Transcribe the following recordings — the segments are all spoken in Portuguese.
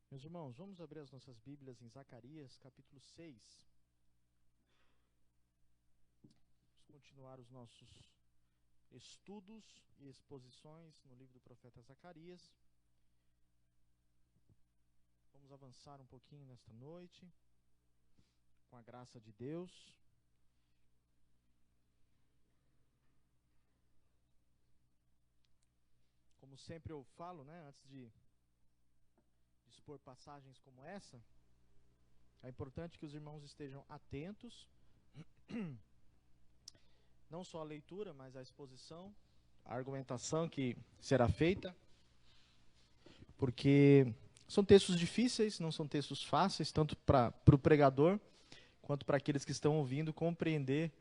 Meus irmãos, vamos abrir as nossas Bíblias em Zacarias, capítulo 6. Vamos continuar os nossos estudos e exposições no livro do profeta Zacarias. Vamos avançar um pouquinho nesta noite, com a graça de Deus. Como sempre eu falo, antes de expor passagens como essa, é importante que os irmãos estejam atentos, não só à leitura, mas à exposição, à argumentação que será feita, porque são textos difíceis, não são textos fáceis, tanto para o pregador, quanto para aqueles que estão ouvindo compreender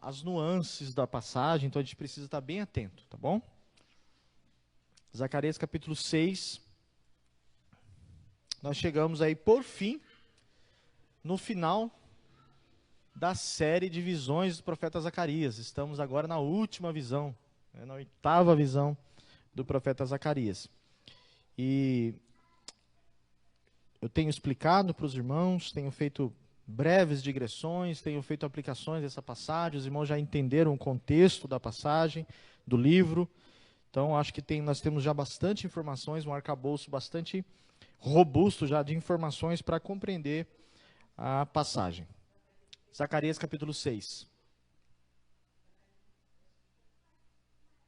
as nuances da passagem, então a gente precisa estar bem atento, tá bom? Zacarias capítulo 6, nós chegamos aí, por fim, no final da série de visões do profeta Zacarias. Estamos agora na última visão, na 8ª visão do profeta Zacarias. E eu tenho explicado para os irmãos, tenho feito breves digressões, tenho feito aplicações dessa passagem, os irmãos já entenderam o contexto da passagem, do livro. Então, acho que nós temos já bastante informações, um arcabouço bastante robusto já de informações para compreender a passagem. Zacarias capítulo 6.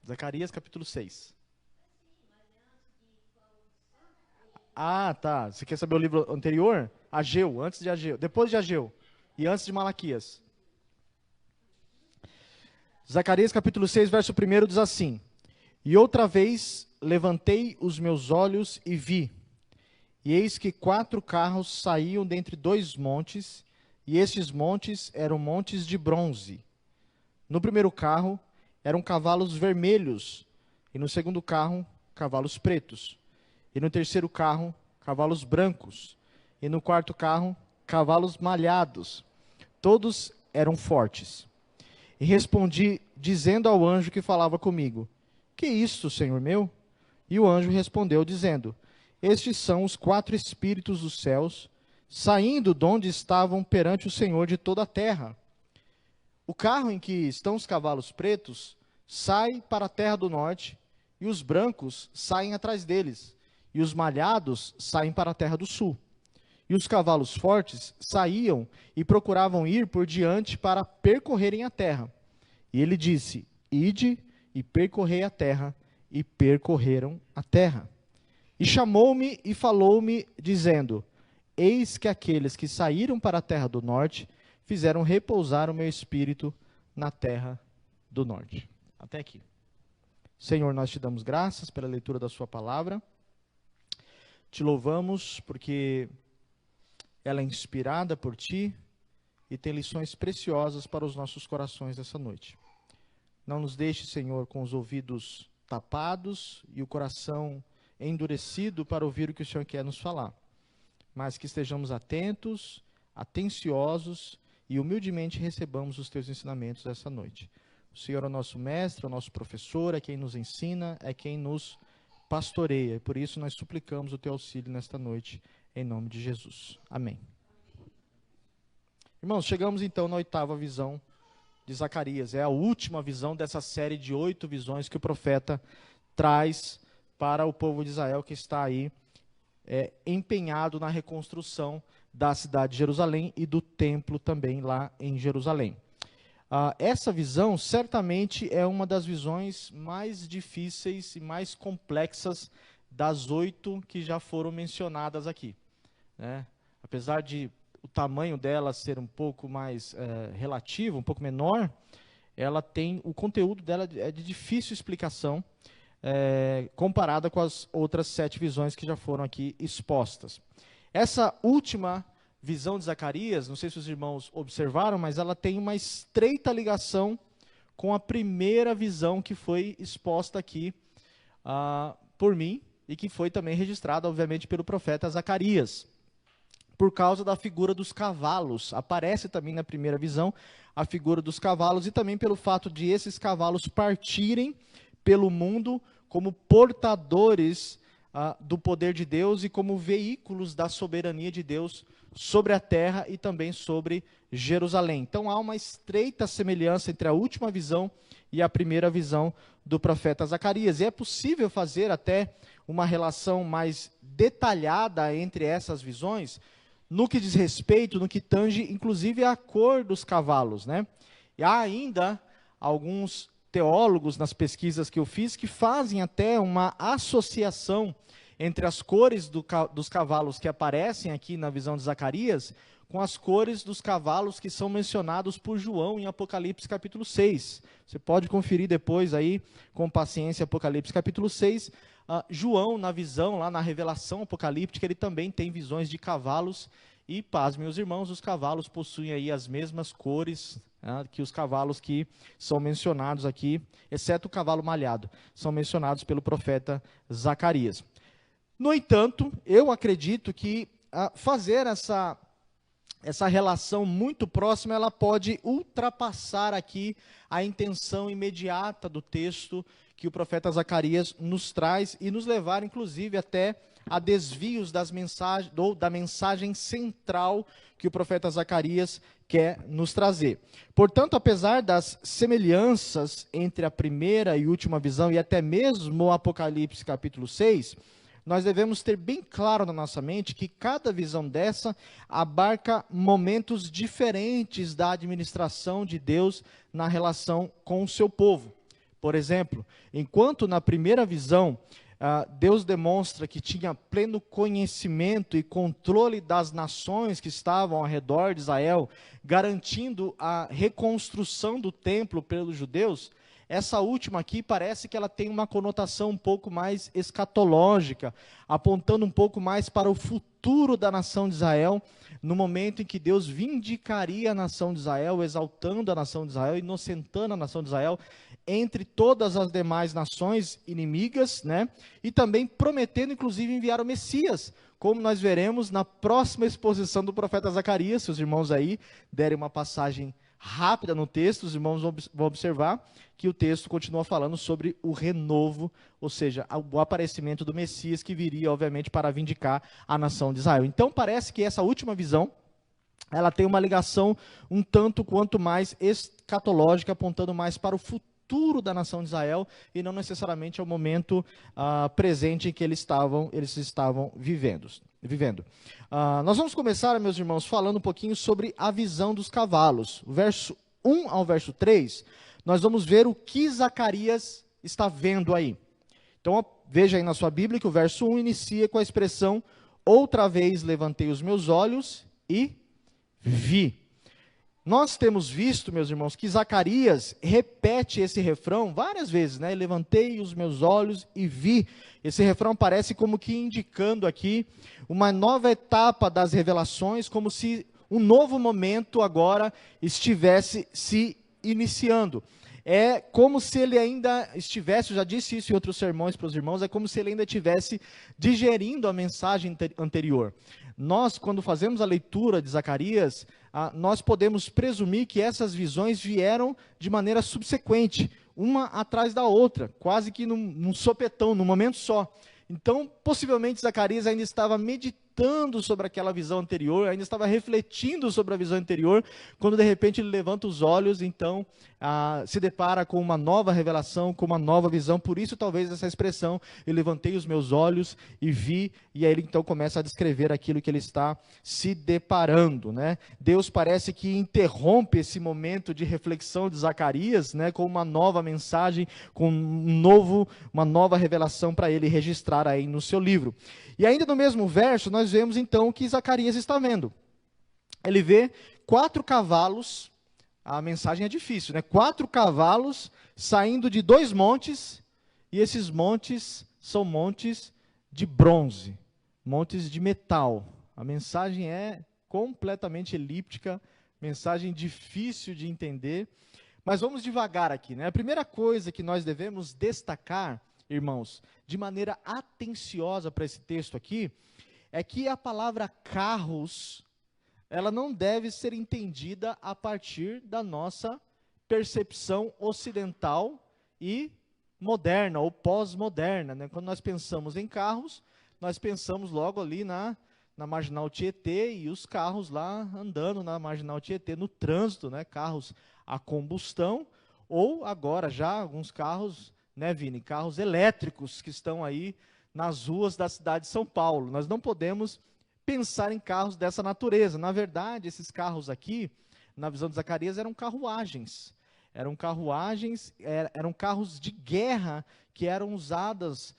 Zacarias capítulo 6. Ah, tá. Você quer saber o livro anterior? Ageu, antes de Ageu, depois de Ageu e antes de Malaquias. Zacarias capítulo 6, verso 1 diz assim: E outra vez levantei os meus olhos e vi, e eis que 4 carros saíam dentre 2 montes, e estes montes eram montes de bronze. No primeiro carro eram cavalos vermelhos, e no segundo carro, cavalos pretos. E no terceiro carro, cavalos brancos. E no quarto carro, cavalos malhados. Todos eram fortes. E respondi, dizendo ao anjo que falava comigo: Que isto, Senhor meu? E o anjo respondeu, dizendo: Estes são os 4 espíritos dos céus, saindo de onde estavam perante o Senhor de toda a terra. O carro em que estão os cavalos pretos sai para a terra do norte, e os brancos saem atrás deles, e os malhados saem para a terra do sul. E os cavalos fortes saíam e procuravam ir por diante para percorrerem a terra. E ele disse: Ide e percorrei a terra, e percorreram a terra. E chamou-me e falou-me, dizendo: Eis que aqueles que saíram para a terra do norte fizeram repousar o meu espírito na terra do norte. Até aqui. Senhor, nós te damos graças pela leitura da sua palavra. Te louvamos porque ela é inspirada por ti e tem lições preciosas para os nossos corações essa noite. Não nos deixe, Senhor, com os ouvidos tapados e o coração endurecido para ouvir o que o Senhor quer nos falar, mas que estejamos atentos, atenciosos e humildemente recebamos os teus ensinamentos essa noite. O Senhor é o nosso mestre, é o nosso professor, é quem nos ensina, é quem nos pastoreia. Por isso nós suplicamos o teu auxílio nesta noite, em nome de Jesus. Amém. Irmãos, chegamos então na 8ª visão de Zacarias. É a última visão dessa série de 8 visões que o profeta traz para o povo de Israel que está aí empenhado na reconstrução da cidade de Jerusalém e do templo também lá em Jerusalém. Essa visão certamente é uma das visões mais difíceis e mais complexas das 8 que já foram mencionadas aqui, né? Apesar de o tamanho dela ser um pouco mais relativo, um pouco menor, o conteúdo dela é de difícil explicação, comparada com as outras 7 visões que já foram aqui expostas. Essa última visão de Zacarias, não sei se os irmãos observaram, mas ela tem uma estreita ligação com a primeira visão que foi exposta aqui por mim e que foi também registrada, obviamente, pelo profeta Zacarias, por causa da figura dos cavalos. Aparece também na primeira visão a figura dos cavalos e também pelo fato de esses cavalos partirem pelo mundo como portadores do poder de Deus e como veículos da soberania de Deus sobre a terra e também sobre Jerusalém. Então há uma estreita semelhança entre a última visão e a primeira visão do profeta Zacarias. E é possível fazer até uma relação mais detalhada entre essas visões, no que diz respeito, no que tange, inclusive, a cor dos cavalos, né? E há ainda alguns teólogos, nas pesquisas que eu fiz, que fazem até uma associação entre as cores dos cavalos que aparecem aqui na visão de Zacarias, com as cores dos cavalos que são mencionados por João em Apocalipse capítulo 6. Você pode conferir depois aí, com paciência, Apocalipse capítulo 6. João, na visão, lá na revelação apocalíptica, ele também tem visões de cavalos, e, paz, meus irmãos, os cavalos possuem aí as mesmas cores, que os cavalos que são mencionados aqui, exceto o cavalo malhado, são mencionados pelo profeta Zacarias. No entanto, eu acredito que fazer essa relação muito próxima, ela pode ultrapassar aqui a intenção imediata do texto que o profeta Zacarias nos traz e nos levar, inclusive, até a desvios da mensagem central que o profeta Zacarias quer nos trazer. Portanto, apesar das semelhanças entre a primeira e última visão e até mesmo o Apocalipse capítulo 6, nós devemos ter bem claro na nossa mente que cada visão dessa abarca momentos diferentes da administração de Deus na relação com o seu povo. Por exemplo, enquanto na primeira visão, Deus demonstra que tinha pleno conhecimento e controle das nações que estavam ao redor de Israel, garantindo a reconstrução do templo pelos judeus, essa última aqui parece que ela tem uma conotação um pouco mais escatológica, apontando um pouco mais para o futuro da nação de Israel, no momento em que Deus vindicaria a nação de Israel, exaltando a nação de Israel, inocentando a nação de Israel, entre todas as demais nações inimigas, né? E também prometendo, inclusive, enviar o Messias, como nós veremos na próxima exposição do profeta Zacarias. Se os irmãos aí derem uma passagem rápida no texto, os irmãos vão observar que o texto continua falando sobre o renovo, ou seja, o aparecimento do Messias, que viria, obviamente, para vindicar a nação de Israel. Então, parece que essa última visão, ela tem uma ligação um tanto quanto mais escatológica, apontando mais para o futuro da nação de Israel e não necessariamente ao momento presente em que eles estavam vivendo. Nós vamos começar, meus irmãos, falando um pouquinho sobre a visão dos cavalos. Verso 1 ao verso 3, nós vamos ver o que Zacarias está vendo aí. Então, veja aí na sua Bíblia que o verso 1 inicia com a expressão: outra vez levantei os meus olhos e vi. Nós temos visto, meus irmãos, que Zacarias repete esse refrão várias vezes, né? Levantei os meus olhos e vi. Esse refrão parece como que indicando aqui uma nova etapa das revelações, como se um novo momento agora estivesse se iniciando. É como se ele ainda estivesse, eu já disse isso em outros sermões para os irmãos, é como se ele ainda estivesse digerindo a mensagem anterior. Nós, quando fazemos a leitura de Zacarias, nós podemos presumir que essas visões vieram de maneira subsequente, uma atrás da outra, quase que num sopetão, num momento só. Então, possivelmente, Zacarias ainda estava meditando sobre aquela visão anterior, ainda estava refletindo sobre a visão anterior, quando de repente ele levanta os olhos, então se depara com uma nova revelação, com uma nova visão. Por isso, talvez, essa expressão: eu levantei os meus olhos e vi, e aí ele então começa a descrever aquilo que ele está se deparando, né? Deus parece que interrompe esse momento de reflexão de Zacarias, né, com uma nova mensagem, com uma nova revelação para ele registrar aí no seu livro. E ainda no mesmo verso, nós vemos então o que Zacarias está vendo. Ele vê 4 cavalos, a mensagem é difícil, né? 4 cavalos saindo de 2 montes, e esses montes são montes de bronze, montes de metal. A mensagem é completamente elíptica, mensagem difícil de entender, mas vamos devagar aqui, né? A primeira coisa que nós devemos destacar, irmãos, de maneira atenciosa para esse texto aqui, é que a palavra carros, ela não deve ser entendida a partir da nossa percepção ocidental e moderna ou pós-moderna, né? Quando nós pensamos em carros, nós pensamos logo ali na Marginal Tietê e os carros lá andando na Marginal Tietê no trânsito, né? Carros a combustão, ou agora já alguns carros, né, Vini? Carros elétricos que estão aí nas ruas da cidade de São Paulo. Nós não podemos pensar em carros dessa natureza. Na verdade, esses carros aqui, na visão de Zacarias, eram carruagens. Eram carruagens, eram carros de guerra que eram usados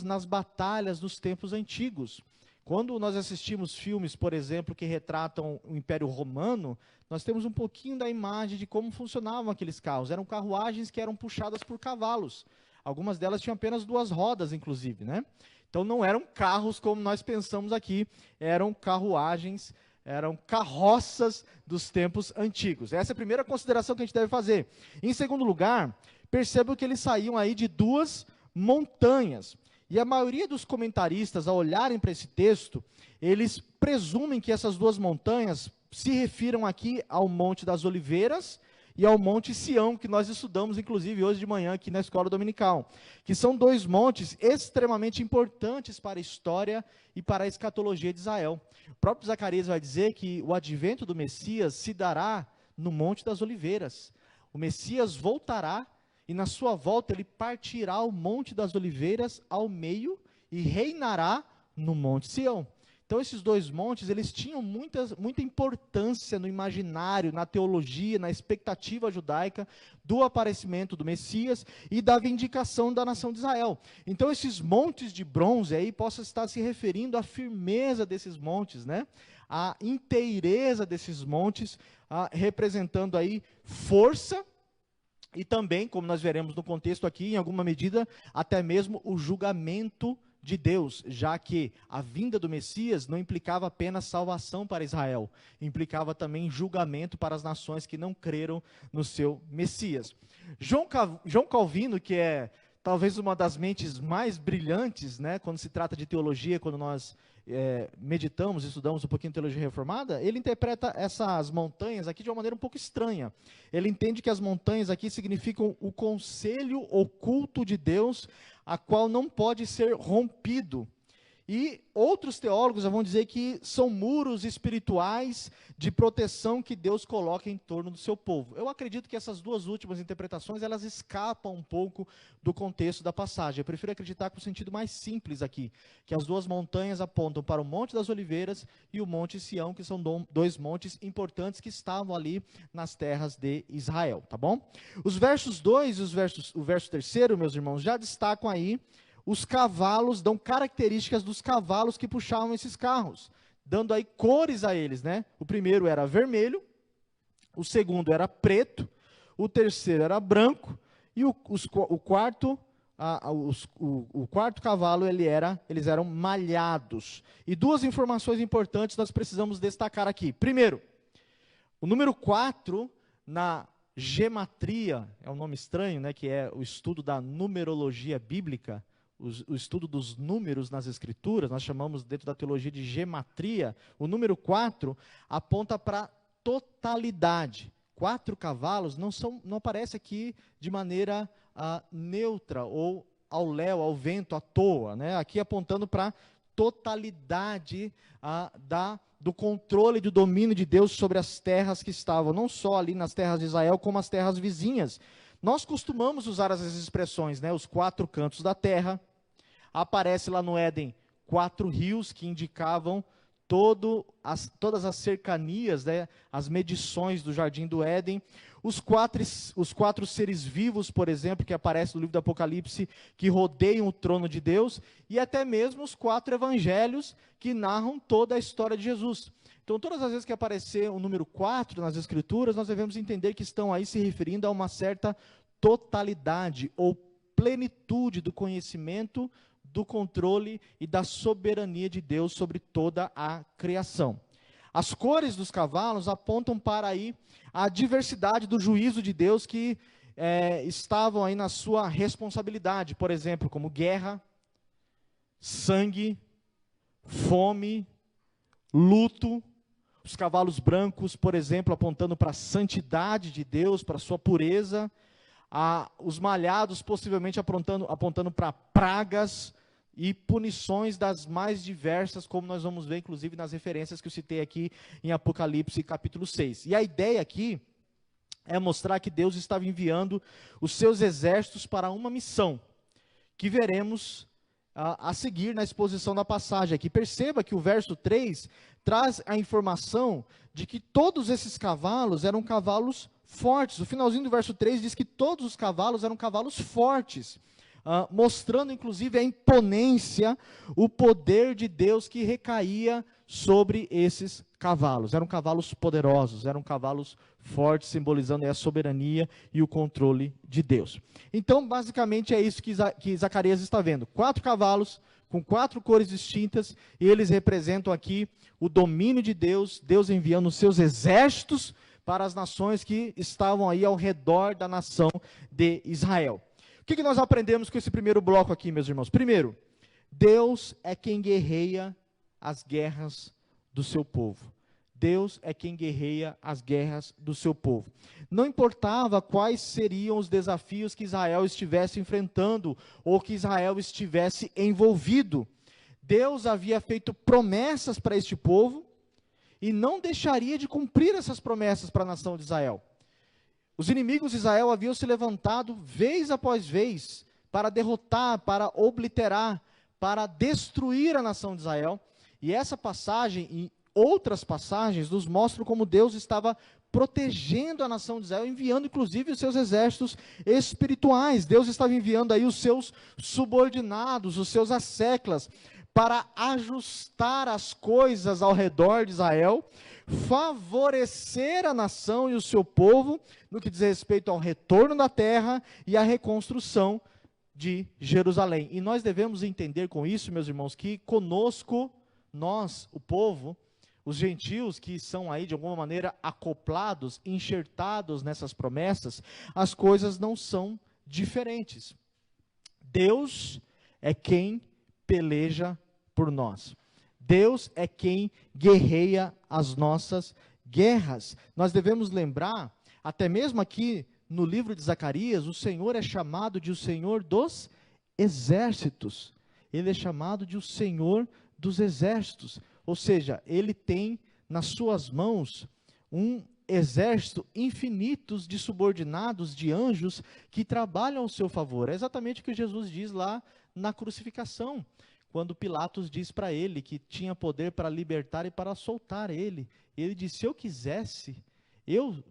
nas batalhas dos tempos antigos. Quando nós assistimos filmes, por exemplo, que retratam o Império Romano, nós temos um pouquinho da imagem de como funcionavam aqueles carros. Eram carruagens que eram puxadas por cavalos. Algumas delas tinham apenas 2 rodas, inclusive, né? Então não eram carros como nós pensamos aqui, eram carruagens, eram carroças dos tempos antigos. Essa é a primeira consideração que a gente deve fazer. Em segundo lugar, percebam que eles saíam aí de 2 montanhas. E a maioria dos comentaristas, ao olharem para esse texto, eles presumem que essas 2 montanhas se refiram aqui ao Monte das Oliveiras e ao Monte Sião, que nós estudamos, inclusive, hoje de manhã aqui na escola dominical, que são 2 montes extremamente importantes para a história e para a escatologia de Israel. O próprio Zacarias vai dizer que o advento do Messias se dará no Monte das Oliveiras. O Messias voltará e na sua volta ele partirá o Monte das Oliveiras ao meio e reinará no Monte Sião. Então esses 2 montes, eles tinham muita importância no imaginário, na teologia, na expectativa judaica do aparecimento do Messias e da vindicação da nação de Israel. Então esses montes de bronze aí possam estar se referindo à firmeza desses montes, né? À inteireza desses montes, representando aí força e também, como nós veremos no contexto aqui, em alguma medida, até mesmo o julgamento de Deus, já que a vinda do Messias não implicava apenas salvação para Israel, implicava também julgamento para as nações que não creram no seu Messias. João Calvino, que é talvez uma das mentes mais brilhantes, né, quando se trata de teologia, quando nós meditamos, estudamos um pouquinho de teologia reformada, ele interpreta essas montanhas aqui de uma maneira um pouco estranha. Ele entende que as montanhas aqui significam o conselho oculto de Deus, a qual não pode ser rompido. E outros teólogos vão dizer que são muros espirituais de proteção que Deus coloca em torno do seu povo. Eu acredito que essas 2 últimas interpretações, elas escapam um pouco do contexto da passagem. Eu prefiro acreditar com o sentido mais simples aqui, que as 2 montanhas apontam para o Monte das Oliveiras e o Monte Sião, que são 2 montes importantes que estavam ali nas terras de Israel, tá bom? Os versos 2 e o verso 3, meus irmãos, já destacam aí os cavalos, dão características dos cavalos que puxavam esses carros, dando aí cores a eles, né? O primeiro era vermelho, o segundo era preto, o terceiro era branco, e o quarto cavalo, eles eram malhados. E 2 informações importantes nós precisamos destacar aqui. Primeiro, o número 4, na gematria, é um nome estranho, né? Que é o estudo da numerologia bíblica, o estudo dos números nas escrituras, nós chamamos dentro da teologia de gematria. O número 4 aponta para totalidade. 4 cavalos não aparece aqui de maneira neutra ou ao léu, ao vento, à toa, né? Aqui apontando para totalidade do controle e do domínio de Deus sobre as terras que estavam, não só ali nas terras de Israel, como as terras vizinhas. Nós costumamos usar essas expressões, né? Os 4 cantos da terra. Aparece lá no Éden 4 rios que indicavam todas as cercanias, né, as medições do jardim do Éden. Os 4 seres vivos, por exemplo, que aparecem no livro do Apocalipse, que rodeiam o trono de Deus, e até mesmo os 4 evangelhos que narram toda a história de Jesus. Então, todas as vezes que aparecer o número 4 nas Escrituras, nós devemos entender que estão aí se referindo a uma certa totalidade ou plenitude do conhecimento, do controle e da soberania de Deus sobre toda a criação. As cores dos cavalos apontam para aí a diversidade do juízo de Deus que estavam aí na sua responsabilidade, por exemplo, como guerra, sangue, fome, luto. Os cavalos brancos, por exemplo, apontando para a santidade de Deus, para a sua pureza. os malhados possivelmente apontando para pragas e punições das mais diversas, como nós vamos ver, inclusive, nas referências que eu citei aqui em Apocalipse capítulo 6. E a ideia aqui é mostrar que Deus estava enviando os seus exércitos para uma missão, que veremos a seguir na exposição da passagem aqui. Perceba que o verso 3 traz a informação de que todos esses cavalos eram cavalos fortes. O finalzinho do verso 3 diz que todos os cavalos eram cavalos fortes, mostrando inclusive a imponência, o poder de Deus que recaía sobre esses cavalos. Eram cavalos poderosos, eram cavalos fortes, simbolizando a soberania e o controle de Deus. Então, basicamente, é isso que Zacarias está vendo. 4 cavalos, com 4 cores distintas, e eles representam aqui o domínio de Deus, Deus enviando os seus exércitos para as nações que estavam aí ao redor da nação de Israel. O que nós aprendemos com esse primeiro bloco aqui, meus irmãos? Primeiro, Deus é quem guerreia as guerras do seu povo. Deus é quem guerreia as guerras do seu povo. Não importava quais seriam os desafios que Israel estivesse enfrentando ou que Israel estivesse envolvido. Deus havia feito promessas para este povo e não deixaria de cumprir essas promessas para a nação de Israel. Os inimigos de Israel haviam se levantado vez após vez para derrotar, para obliterar, para destruir a nação de Israel. E essa passagem e outras passagens nos mostram como Deus estava protegendo a nação de Israel, enviando inclusive os seus exércitos espirituais. Deus estava enviando aí os seus subordinados, os seus asseclas, para ajustar as coisas ao redor de Israel, favorecer a nação e o seu povo no que diz respeito ao retorno da terra e à reconstrução de Jerusalém. E nós devemos entender com isso, meus irmãos, que conosco, nós, o povo, os gentios que são aí de alguma maneira acoplados, enxertados nessas promessas, as coisas não são diferentes. Deus é quem peleja por nós. Deus é quem guerreia as nossas guerras. Nós devemos lembrar, até mesmo aqui no livro de Zacarias, o Senhor é chamado de o Senhor dos exércitos. Ele é chamado de o Senhor dos exércitos. Ou seja, ele tem nas suas mãos um exército infinitos de subordinados, de anjos que trabalham ao seu favor. É exatamente o que Jesus diz lá na crucificação, quando Pilatos diz para ele que tinha poder para libertar e para soltar ele. Ele disse: se eu quisesse, eu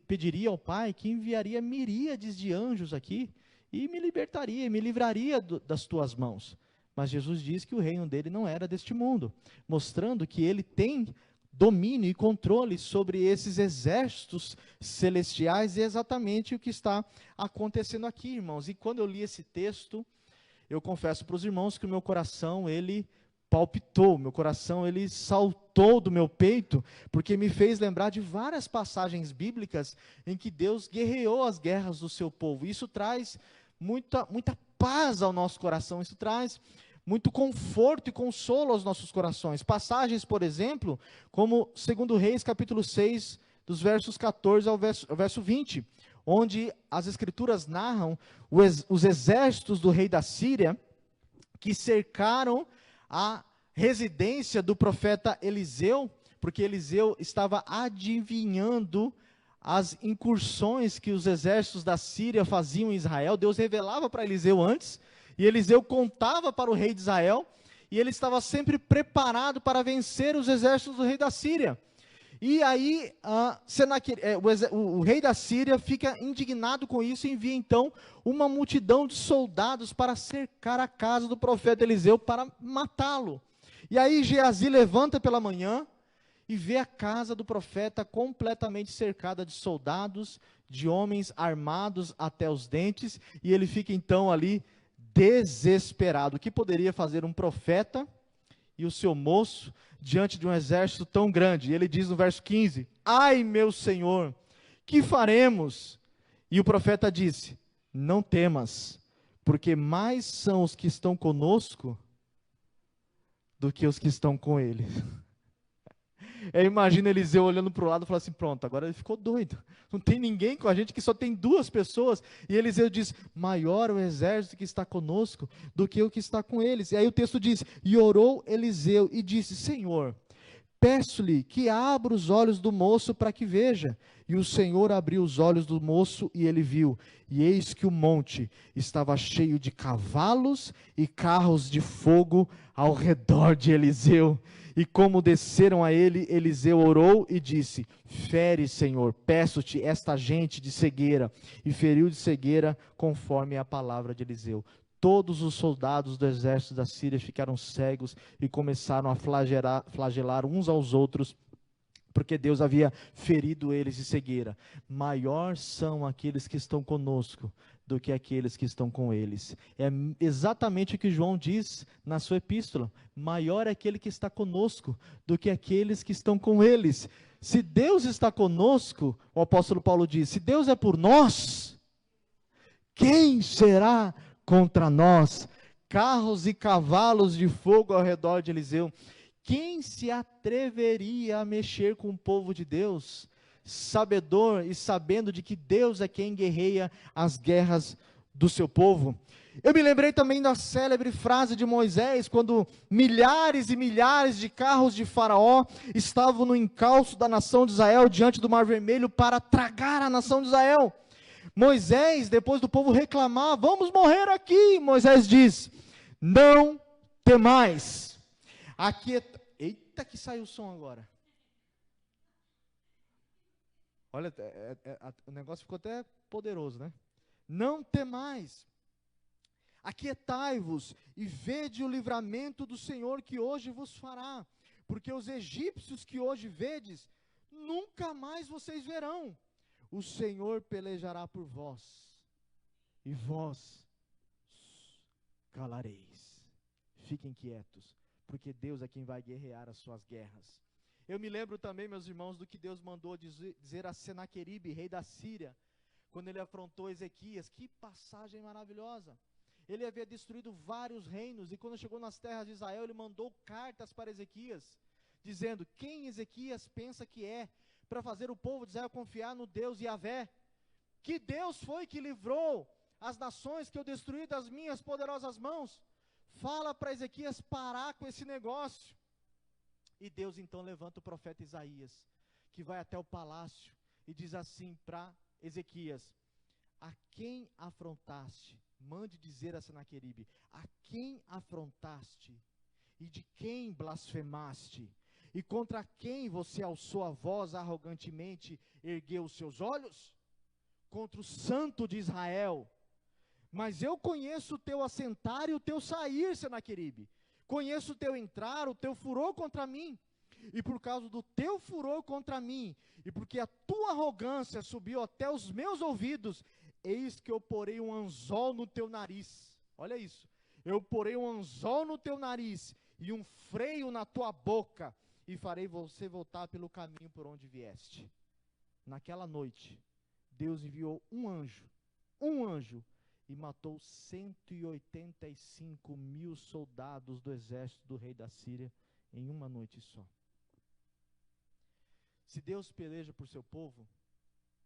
pediria ao Pai que enviaria miríades de anjos aqui e me libertaria, me livraria das tuas mãos. Mas Jesus diz que o reino dele não era deste mundo, mostrando que ele tem domínio e controle sobre esses exércitos celestiais, e é exatamente o que está acontecendo aqui, irmãos. E quando eu li esse texto, eu confesso para os irmãos que o meu coração, ele palpitou, meu coração, ele saltou do meu peito, porque me fez lembrar de várias passagens bíblicas em que Deus guerreou as guerras do seu povo. Isso traz muita paz ao nosso coração, isso traz muito conforto e consolo aos nossos corações. Passagens, por exemplo, como 2 Reis, capítulo 6, dos versos 14 ao verso 20, onde as escrituras narram os exércitos do rei da Síria, que cercaram a residência do profeta Eliseu, porque Eliseu estava adivinhando as incursões que os exércitos da Síria faziam em Israel. Deus revelava para Eliseu antes, e Eliseu contava para o rei de Israel, e ele estava sempre preparado para vencer os exércitos do rei da Síria. E aí, o rei da Síria fica indignado com isso e envia então uma multidão de soldados para cercar a casa do profeta Eliseu para matá-lo. E aí Geazi levanta pela manhã e vê a casa do profeta completamente cercada de soldados, de homens armados até os dentes, e ele fica então ali desesperado. O que poderia fazer um profeta e o seu moço diante de um exército tão grande? E ele diz no verso 15: ai, meu Senhor, que faremos? E o profeta disse: não temas, porque mais são os que estão conosco do que os que estão com ele. Imagina Eliseu olhando para o lado e falando assim, pronto, agora ele ficou doido. Não tem ninguém com a gente, que só tem 2 pessoas. E Eliseu diz, maior o exército que está conosco do que o que está com eles. E aí o texto diz, e orou Eliseu e disse, Senhor, peço-lhe que abra os olhos do moço para que veja. E o Senhor abriu os olhos do moço e ele viu. E eis que o monte estava cheio de cavalos e carros de fogo ao redor de Eliseu. E como desceram a ele, Eliseu orou e disse, fere, Senhor, peço-te esta gente de cegueira. E feriu de cegueira conforme a palavra de Eliseu. Todos os soldados do exército da Síria ficaram cegos e começaram a flagelar uns aos outros, porque Deus havia ferido eles de cegueira. Maior são aqueles que estão conosco do que aqueles que estão com eles. É exatamente o que João diz na sua epístola. Maior é aquele que está conosco do que aqueles que estão com eles. Se Deus está conosco, o apóstolo Paulo diz, se Deus é por nós, quem será contra nós? Carros e cavalos de fogo ao redor de Eliseu. Quem se atreveria a mexer com o povo de Deus, sabedor e sabendo de que Deus é quem guerreia as guerras do seu povo? Eu me lembrei também da célebre frase de Moisés, quando milhares e milhares de carros de Faraó estavam no encalço da nação de Israel, diante do Mar Vermelho, para tragar a nação de Israel. Moisés, depois do povo reclamar, vamos morrer aqui, Moisés diz, não temais. Eita, que saiu o som agora. Olha, o negócio ficou até poderoso, né? Não temais. Aquietai-vos e vede o livramento do Senhor que hoje vos fará. Porque os egípcios que hoje vedes, nunca mais vocês verão. O Senhor pelejará por vós, e vós calareis. Fiquem quietos, porque Deus é quem vai guerrear as suas guerras. Eu me lembro também, meus irmãos, do que Deus mandou dizer a Senaqueribe, rei da Síria, quando ele afrontou Ezequias. Que passagem maravilhosa! Ele havia destruído vários reinos, e quando chegou nas terras de Israel, ele mandou cartas para Ezequias, dizendo, quem Ezequias pensa que é, para fazer o povo de Israel confiar no Deus Yahvé? Que Deus foi que livrou as nações que eu destruí das minhas poderosas mãos? Fala para Ezequias parar com esse negócio. E Deus então levanta o profeta Isaías, que vai até o palácio e diz assim para Ezequias, a quem afrontaste? Mande dizer a Senaqueribe, a quem afrontaste? E de quem blasfemaste? E contra quem você alçou a voz arrogantemente, ergueu os seus olhos? Contra o Santo de Israel. Mas eu conheço o teu assentar e o teu sair, Senaqueribe. Conheço o teu entrar, o teu furor contra mim. E por causa do teu furor contra mim, e porque a tua arrogância subiu até os meus ouvidos, eis que eu porei um anzol no teu nariz. Olha isso. Eu porei um anzol no teu nariz e um freio na tua boca, e farei você voltar pelo caminho por onde vieste. Naquela noite, Deus enviou um anjo, e matou 185.000 soldados do exército do rei da Síria, em uma noite só. Se Deus peleja por seu povo,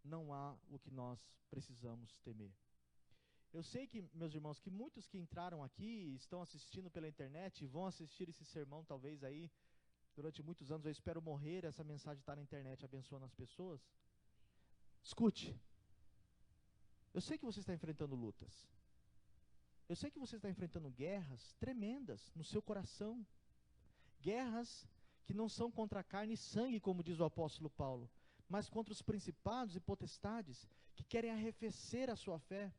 não há o que nós precisamos temer. Eu sei que, meus irmãos, que muitos que entraram aqui, estão assistindo pela internet, e vão assistir esse sermão talvez aí, durante muitos anos. Eu espero morrer, essa mensagem está na internet abençoando as pessoas. Escute, eu sei que você está enfrentando lutas, eu sei que você está enfrentando guerras tremendas no seu coração, guerras que não são contra carne e sangue, como diz o apóstolo Paulo, mas contra os principados e potestades, que querem arrefecer a sua fé,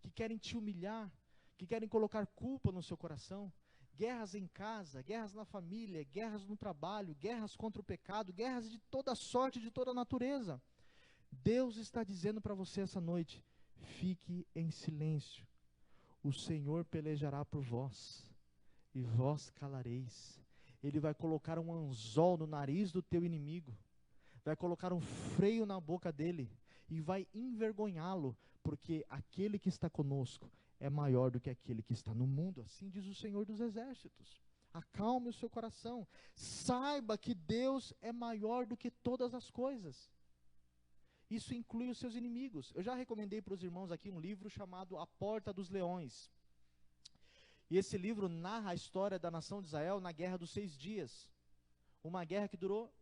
que querem te humilhar, que querem colocar culpa no seu coração. Guerras em casa, guerras na família, guerras no trabalho, guerras contra o pecado, guerras de toda sorte, de toda natureza. Deus está dizendo para você essa noite, fique em silêncio, o Senhor pelejará por vós, e vós calareis. Ele vai colocar um anzol no nariz do teu inimigo, vai colocar um freio na boca dele, e vai envergonhá-lo, porque aquele que está conosco é maior do que aquele que está no mundo, assim diz o Senhor dos Exércitos. Acalme o seu coração. Saiba que Deus é maior do que todas as coisas. Isso inclui os seus inimigos. Eu já recomendei para os irmãos aqui um livro chamado A Porta dos Leões. E esse livro narra a história da nação de Israel na Guerra dos 6 Dias. Uma guerra que durou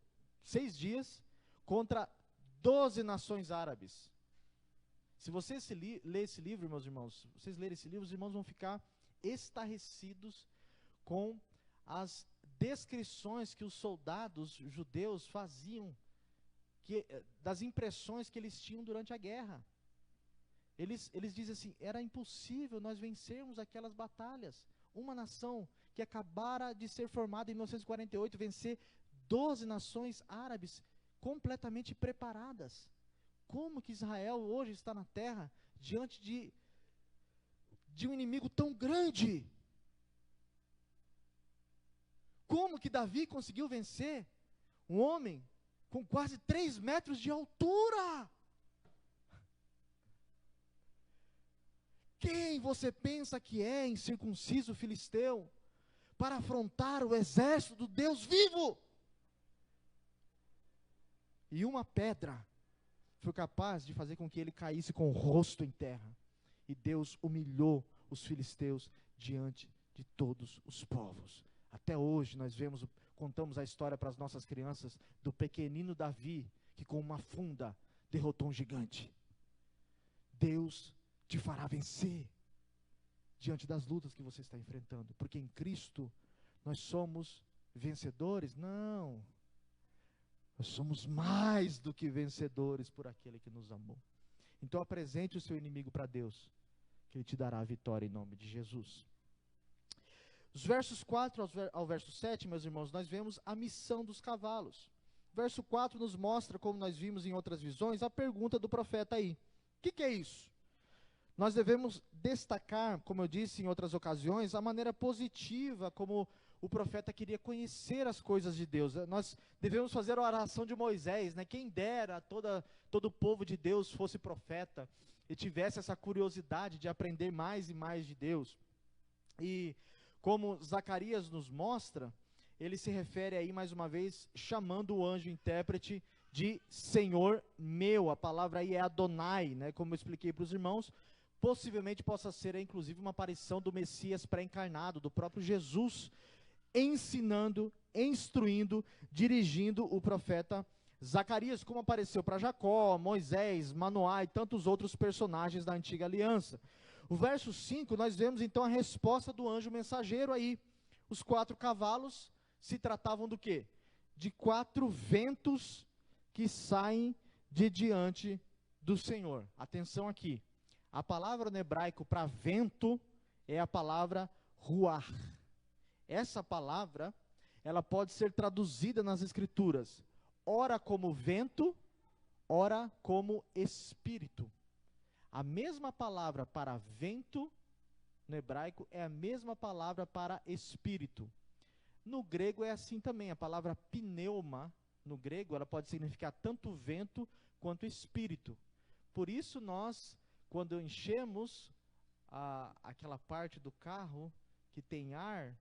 6 dias contra 12 nações árabes. Se você ler esse livro, meus irmãos, se vocês lerem esse livro, os irmãos vão ficar estarrecidos com as descrições que os soldados judeus faziam, das impressões que eles tinham durante a guerra. Eles dizem assim, era impossível nós vencermos aquelas batalhas. Uma nação que acabara de ser formada em 1948, vencer 12 nações árabes completamente preparadas. Como que Israel hoje está na terra, diante de um inimigo tão grande? Como que Davi conseguiu vencer um homem com quase 3 metros de altura? Quem você pensa que é, incircunciso filisteu, para afrontar o exército do Deus vivo? E uma pedra foi capaz de fazer com que ele caísse com o rosto em terra. E Deus humilhou os filisteus diante de todos os povos. Até hoje nós contamos a história para as nossas crianças do pequenino Davi, que com uma funda derrotou um gigante. Deus te fará vencer diante das lutas que você está enfrentando, porque em Cristo nós somos vencedores? Não, nós somos mais do que vencedores por aquele que nos amou. Então apresente o seu inimigo para Deus, que Ele te dará a vitória em nome de Jesus. Os versos 4 ao verso 7, meus irmãos, nós vemos a missão dos cavalos. O verso 4 nos mostra, como nós vimos em outras visões, a pergunta do profeta aí. O que é isso? Nós devemos destacar, como eu disse em outras ocasiões, a maneira positiva como o profeta queria conhecer as coisas de Deus. Nós devemos fazer a oração de Moisés, né? Quem dera todo o povo de Deus fosse profeta e tivesse essa curiosidade de aprender mais e mais de Deus. E como Zacarias nos mostra, ele se refere aí mais uma vez, chamando o anjo intérprete de Senhor meu. A palavra aí é Adonai, né? Como eu expliquei para os irmãos, possivelmente possa ser inclusive uma aparição do Messias pré-encarnado, do próprio Jesus, ensinando, instruindo, dirigindo o profeta Zacarias, como apareceu para Jacó, Moisés, Manoá e tantos outros personagens da antiga aliança. O verso 5, nós vemos então a resposta do anjo mensageiro aí. Os 4 cavalos se tratavam do quê? De 4 ventos que saem de diante do Senhor. Atenção aqui. A palavra no hebraico para vento é a palavra ruach. Essa palavra, ela pode ser traduzida nas escrituras, ora como vento, ora como espírito. A mesma palavra para vento, no hebraico, é a mesma palavra para espírito. No grego é assim também, a palavra pneuma, no grego, ela pode significar tanto vento quanto espírito. Por isso nós, quando enchemos aquela parte do carro que tem ar,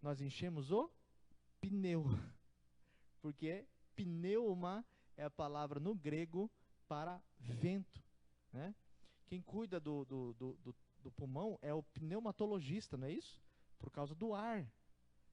nós enchemos o pneu. Porque pneuma é a palavra no grego para vento, né? Quem cuida do pulmão é o pneumatologista, não é isso? Por causa do ar.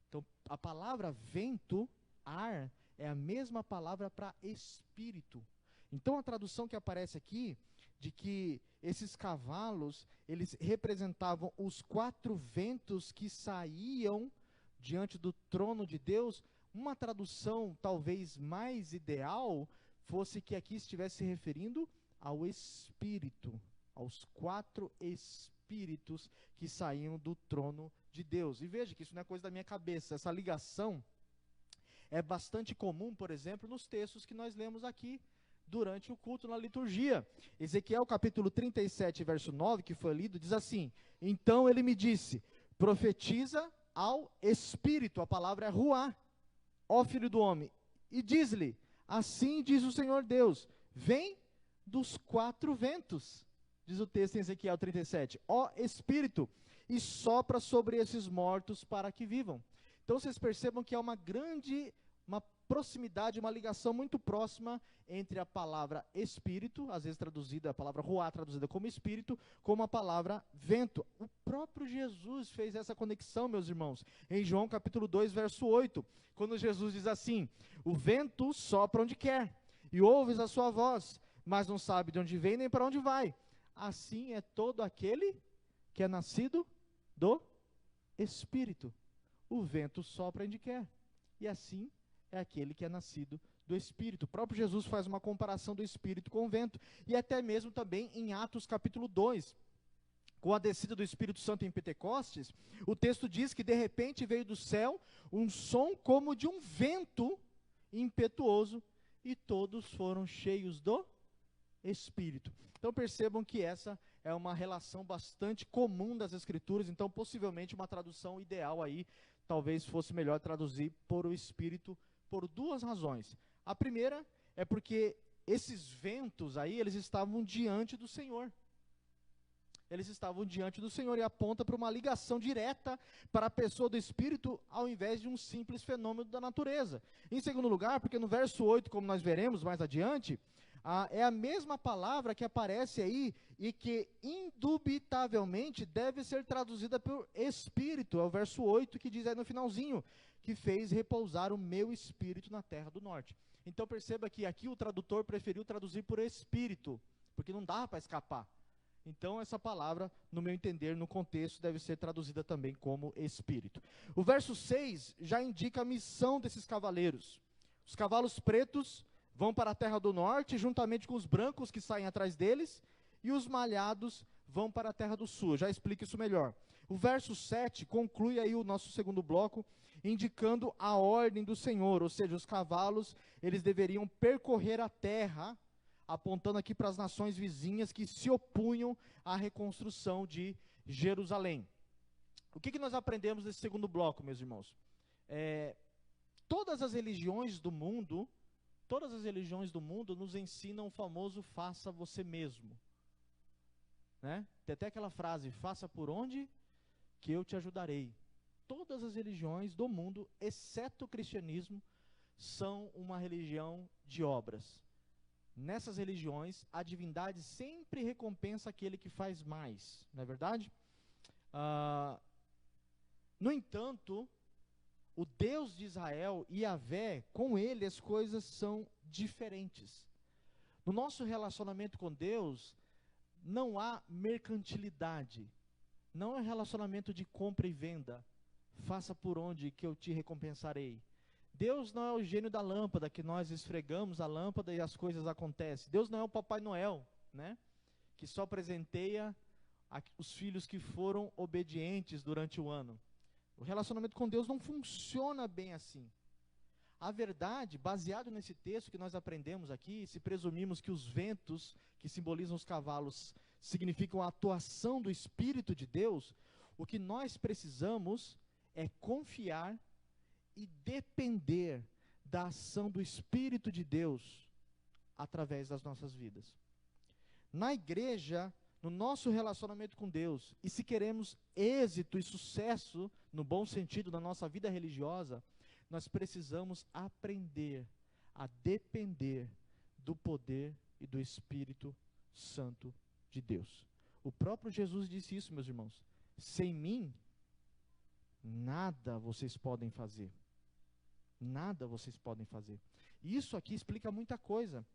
Então, a palavra vento, ar, é a mesma palavra para espírito. Então, a tradução que aparece aqui, de que esses cavalos, eles representavam os 4 ventos que saíam diante do trono de Deus, uma tradução talvez mais ideal, fosse que aqui estivesse se referindo ao Espírito, aos 4 Espíritos que saíam do trono de Deus. E veja que isso não é coisa da minha cabeça, essa ligação é bastante comum, por exemplo, nos textos que nós lemos aqui, durante o culto na liturgia. Ezequiel capítulo 37, verso 9, que foi lido, diz assim: então ele me disse, profetiza ao Espírito, a palavra é ruá, ó filho do homem, e diz-lhe, assim diz o Senhor Deus, vem dos 4 ventos, diz o texto em Ezequiel 37, ó Espírito, e sopra sobre esses mortos para que vivam. Então vocês percebam que há uma proximidade, uma ligação muito próxima entre a palavra espírito, às vezes traduzida, a palavra ruá traduzida como espírito, como a palavra vento. O próprio Jesus fez essa conexão, meus irmãos, em João capítulo 2, verso 8, quando Jesus diz assim: o vento sopra onde quer, e ouves a sua voz, mas não sabe de onde vem nem para onde vai. Assim é todo aquele que é nascido do Espírito. O vento sopra onde quer, e assim é aquele que é nascido do Espírito. O próprio Jesus faz uma comparação do Espírito com o vento, e até mesmo também em Atos capítulo 2, com a descida do Espírito Santo em Pentecostes, o texto diz que de repente veio do céu um som como de um vento impetuoso, e todos foram cheios do Espírito. Então percebam que essa é uma relação bastante comum das Escrituras, então possivelmente uma tradução ideal aí, talvez fosse melhor traduzir por o Espírito, por duas razões. A primeira é porque esses ventos aí, eles estavam diante do Senhor. Eles estavam diante do Senhor, e aponta para uma ligação direta para a pessoa do Espírito, ao invés de um simples fenômeno da natureza. Em segundo lugar, porque no verso 8, como nós veremos mais adiante, é a mesma palavra que aparece aí e que indubitavelmente deve ser traduzida por Espírito. É o verso 8 que diz aí no finalzinho, que fez repousar o meu Espírito na terra do norte. Então perceba que aqui o tradutor preferiu traduzir por Espírito, porque não dava para escapar. Então essa palavra, no meu entender, no contexto, deve ser traduzida também como Espírito. O verso 6 já indica a missão desses cavaleiros. Os cavalos pretos vão para a terra do norte, juntamente com os brancos que saem atrás deles, e os malhados vão para a terra do sul. Eu já explico isso melhor. O verso 7 conclui aí o nosso segundo bloco, indicando a ordem do Senhor, ou seja, os cavalos, eles deveriam percorrer a terra, apontando aqui para as nações vizinhas que se opunham à reconstrução de Jerusalém. O que nós aprendemos nesse segundo bloco, meus irmãos? Todas as religiões do mundo nos ensinam o famoso faça você mesmo. Né? Tem até aquela frase, faça por onde que eu te ajudarei. Todas as religiões do mundo, exceto o cristianismo, são uma religião de obras. Nessas religiões, a divindade sempre recompensa aquele que faz mais, não é verdade? No entanto, o Deus de Israel, Yahvé, com ele as coisas são diferentes. No nosso relacionamento com Deus, não há mercantilidade, não é relacionamento de compra e venda, faça por onde que eu te recompensarei. Deus não é o gênio da lâmpada, que nós esfregamos a lâmpada e as coisas acontecem. Deus não é o Papai Noel, né? Que só presenteia os filhos que foram obedientes durante o ano. O relacionamento com Deus não funciona bem assim. A verdade, baseado nesse texto que nós aprendemos aqui, se presumirmos que os ventos que simbolizam os cavalos significam a atuação do Espírito de Deus, o que nós precisamos é confiar e depender da ação do Espírito de Deus através das nossas vidas. Na igreja, no nosso relacionamento com Deus, e se queremos êxito e sucesso, no bom sentido, na nossa vida religiosa, nós precisamos aprender a depender do poder e do Espírito Santo de Deus. O próprio Jesus disse isso, meus irmãos. Sem mim, nada vocês podem fazer. Nada vocês podem fazer. E isso aqui explica muita coisa.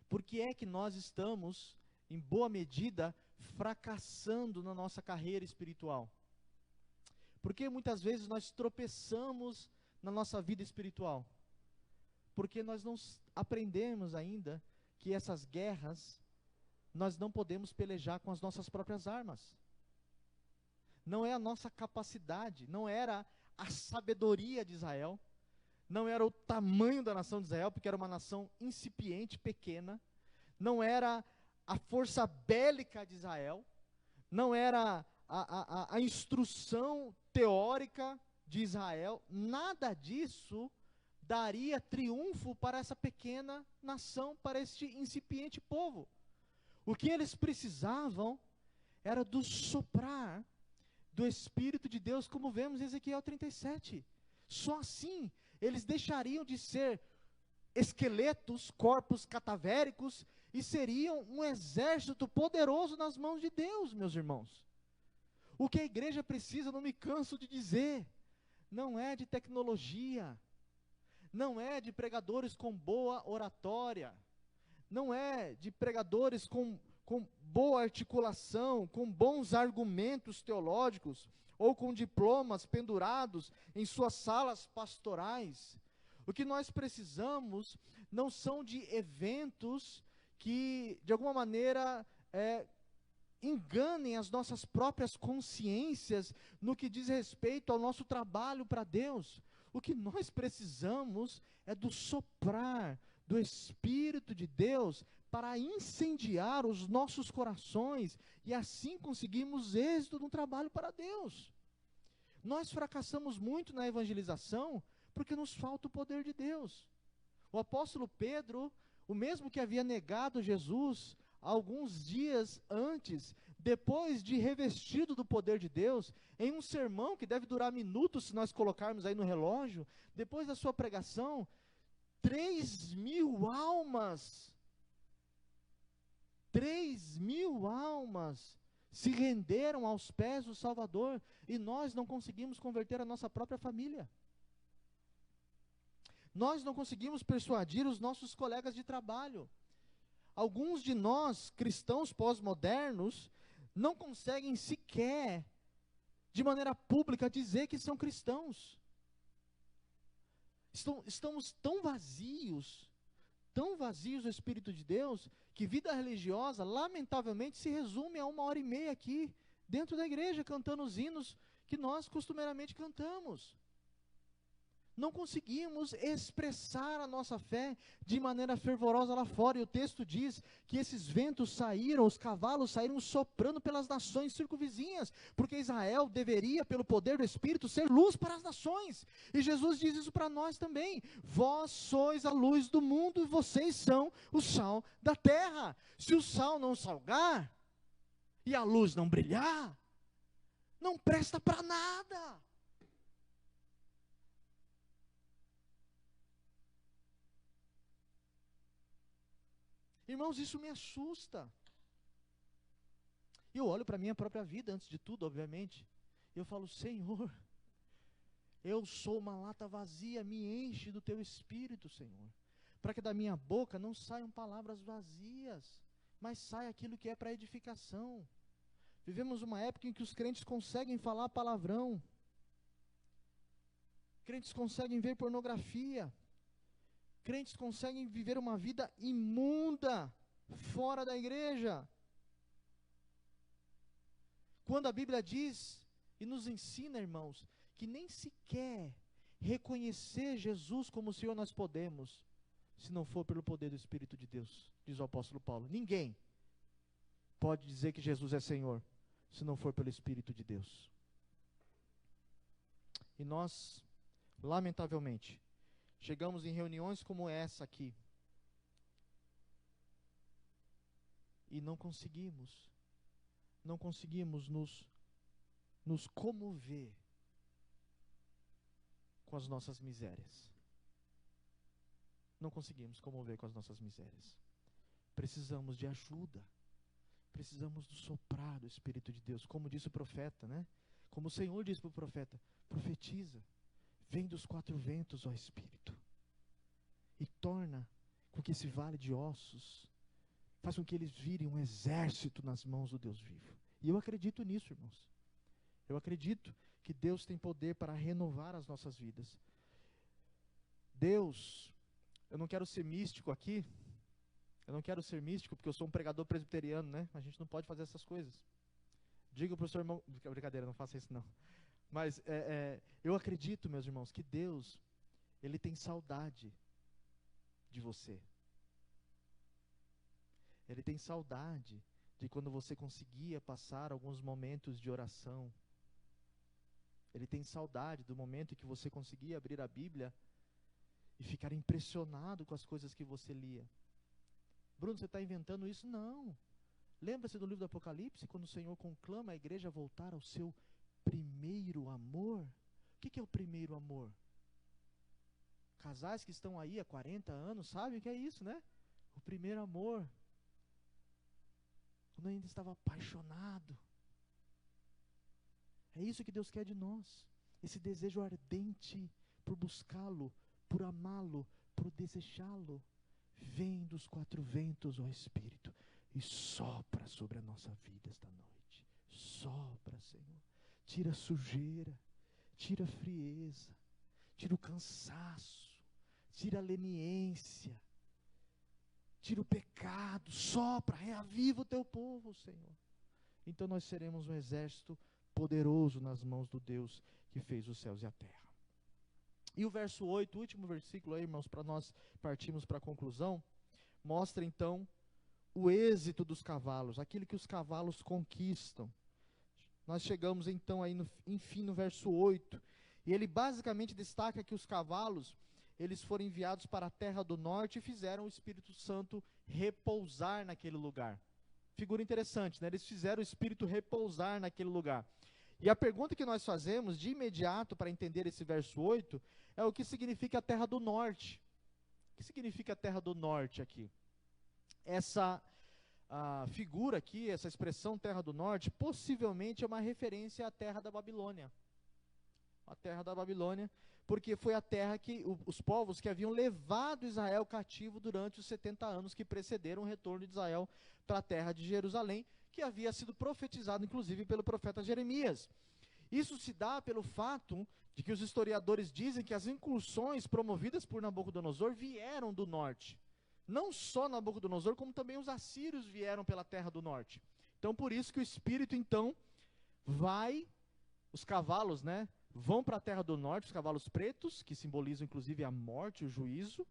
Por que é que nós estamos, em boa medida, fracassando na nossa carreira espiritual? Porque muitas vezes nós tropeçamos na nossa vida espiritual. Porque nós não aprendemos ainda que essas guerras, nós não podemos pelejar com as nossas próprias armas. Não é a nossa capacidade, não era a sabedoria de Israel, não era o tamanho da nação de Israel, porque era uma nação incipiente, pequena, não era a força bélica de Israel, não era a instrução teórica de Israel, nada disso daria triunfo para essa pequena nação, para este incipiente povo. O que eles precisavam era do soprar do Espírito de Deus, como vemos em Ezequiel 37. Só assim eles deixariam de ser esqueletos, corpos catavéricos, e seriam um exército poderoso nas mãos de Deus, meus irmãos. O que a igreja precisa, não me canso de dizer, não é de tecnologia, não é de pregadores com boa oratória, não é de pregadores com boa articulação, com bons argumentos teológicos, ou com diplomas pendurados em suas salas pastorais. O que nós precisamos não são de eventos que, de alguma maneira, enganem as nossas próprias consciências no que diz respeito ao nosso trabalho para Deus. O que nós precisamos é do soprar do Espírito de Deus para incendiar os nossos corações e assim conseguirmos êxito no trabalho para Deus. Nós fracassamos muito na evangelização porque nos falta o poder de Deus. O apóstolo Pedro, o mesmo que havia negado Jesus alguns dias antes, depois de revestido do poder de Deus, em um sermão que deve durar minutos se nós colocarmos aí no relógio, depois da sua pregação, 3.000 almas, 3.000 almas se renderam aos pés do Salvador, e nós não conseguimos converter a nossa própria família. Nós não conseguimos persuadir os nossos colegas de trabalho. Alguns de nós, cristãos pós-modernos, não conseguem sequer, de maneira pública, dizer que são cristãos. Estamos tão vazios do Espírito de Deus, que vida religiosa, lamentavelmente, se resume a 1h30 aqui, dentro da igreja, cantando os hinos que nós costumeiramente cantamos. Não conseguimos expressar a nossa fé de maneira fervorosa lá fora. E o texto diz que esses ventos saíram, os cavalos saíram soprando pelas nações circunvizinhas, porque Israel deveria, pelo poder do Espírito, ser luz para as nações. E Jesus diz isso para nós também: vós sois a luz do mundo e vocês são o sal da terra. Se o sal não salgar e a luz não brilhar, não presta para nada. Irmãos, isso me assusta. Eu olho para a minha própria vida, antes de tudo, obviamente. Eu falo: Senhor, eu sou uma lata vazia, me enche do Teu Espírito, Senhor. Para que da minha boca não saiam palavras vazias, mas saia aquilo que é para edificação. Vivemos uma época em que os crentes conseguem falar palavrão. Crentes conseguem ver pornografia. Crentes conseguem viver uma vida imunda fora da igreja. Quando a Bíblia diz e nos ensina, irmãos, que nem sequer reconhecer Jesus como Senhor nós podemos, se não for pelo poder do Espírito de Deus, diz o apóstolo Paulo. Ninguém pode dizer que Jesus é Senhor, se não for pelo Espírito de Deus. E nós, lamentavelmente, chegamos em reuniões como essa aqui e não conseguimos nos comover com as nossas misérias. Não conseguimos comover com as nossas misérias. Precisamos de ajuda. Precisamos do soprar do Espírito de Deus, como disse o profeta, né? Como o Senhor disse para o profeta: profetiza. Vem dos 4 ventos, ó Espírito, e torna com que esse vale de ossos, faz com que eles virem um exército nas mãos do Deus vivo. E eu acredito nisso, irmãos. Eu acredito que Deus tem poder para renovar as nossas vidas. Deus, eu não quero ser místico aqui, eu não quero ser místico porque eu sou um pregador presbiteriano, né? A gente não pode fazer essas coisas. Diga para o seu irmão, brincadeira, não faça isso não. Mas eu acredito, meus irmãos, que Deus, Ele tem saudade de você. Ele tem saudade de quando você conseguia passar alguns momentos de oração. Ele tem saudade do momento em que você conseguia abrir a Bíblia e ficar impressionado com as coisas que você lia. Bruno, você está inventando isso? Não. Lembra-se do livro do Apocalipse, quando o Senhor conclama a igreja a voltar ao seu primeiro amor? O que é o primeiro amor? Casais que estão aí há 40 anos sabem o que é isso, né? O primeiro amor. Quando eu ainda estava apaixonado. É isso que Deus quer de nós. Esse desejo ardente por buscá-lo, por amá-lo, por desejá-lo. Vem dos quatro ventos, ó Espírito, e sopra sobre a nossa vida esta noite. Sopra, Senhor. Tira a sujeira, tira a frieza, tira o cansaço, tira a leniência, tira o pecado, sopra, reaviva o teu povo, Senhor. Então nós seremos um exército poderoso nas mãos do Deus que fez os céus e a terra. E o verso 8, o último versículo aí, irmãos, para nós partirmos para a conclusão, mostra então o êxito dos cavalos, aquilo que os cavalos conquistam. Nós chegamos então aí, enfim, no verso 8, e ele basicamente destaca que os cavalos, eles foram enviados para a terra do norte e fizeram o Espírito Santo repousar naquele lugar. Figura interessante, né? Eles fizeram o Espírito repousar naquele lugar. E a pergunta que nós fazemos de imediato para entender esse verso 8 é o que significa a terra do norte. O que significa a terra do norte aqui? Essa figura aqui, essa expressão terra do norte, possivelmente é uma referência à terra da Babilônia. A terra da Babilônia, porque foi a terra que os povos que haviam levado Israel cativo durante os 70 anos que precederam o retorno de Israel para a terra de Jerusalém, que havia sido profetizado inclusive pelo profeta Jeremias. Isso se dá pelo fato de que os historiadores dizem que as incursões promovidas por Nabucodonosor vieram do norte. Não só Nabucodonosor, como também os assírios vieram pela terra do norte. Então por isso que o Espírito então os cavalos, né, vão para a terra do norte, os cavalos pretos, que simbolizam inclusive a morte, o juízo,